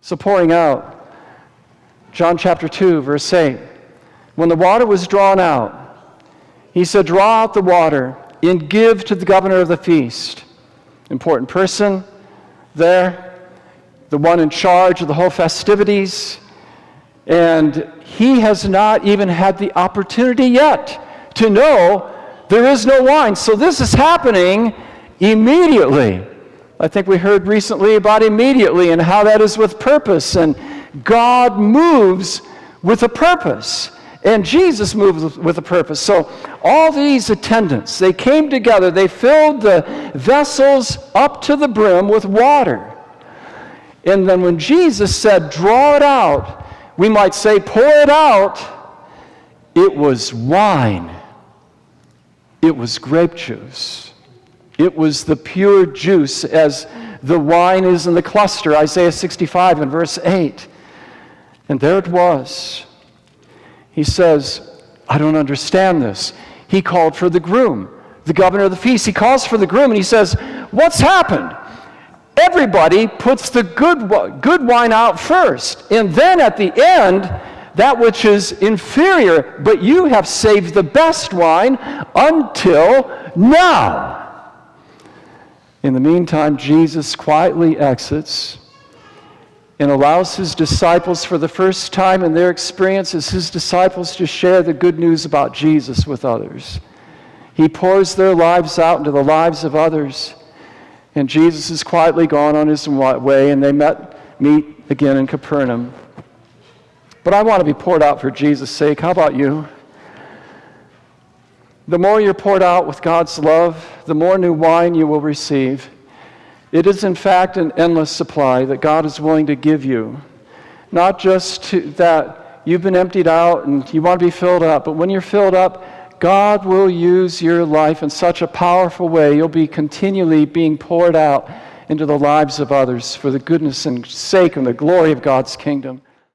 So pouring out, John chapter 2, verse 8. When the water was drawn out, he said, draw out the water and give to the governor of the feast. Important person there, the one in charge of the whole festivities. And he has not even had the opportunity yet to know there is no wine. So this is happening immediately. I think we heard recently about immediately and how that is with purpose. And God moves with a purpose. And Jesus moves with a purpose. So all these attendants, they came together. They filled the vessels up to the brim with water. And then when Jesus said, draw it out, we might say, pour it out, it was wine. It was grape juice. It was the pure juice as the wine is in the cluster, Isaiah 65 and verse 8. And there it was. He says, I don't understand this. He called for the groom, the governor of the feast. He calls for the groom and he says, what's happened? Everybody puts the good wine out first. And then at the end, that which is inferior, but you have saved the best wine until now. In the meantime, Jesus quietly exits and allows his disciples, for the first time in their experience as his disciples, to share the good news about Jesus with others. He pours their lives out into the lives of others. And Jesus is quietly gone on his way, and they meet again in Capernaum. But I want to be poured out for Jesus' sake. How about you? The more you're poured out with God's love, the more new wine you will receive. It is, in fact, an endless supply that God is willing to give you. Not just that you've been emptied out and you want to be filled up, but when you're filled up, God will use your life in such a powerful way. You'll be continually being poured out into the lives of others for the goodness and sake and the glory of God's kingdom.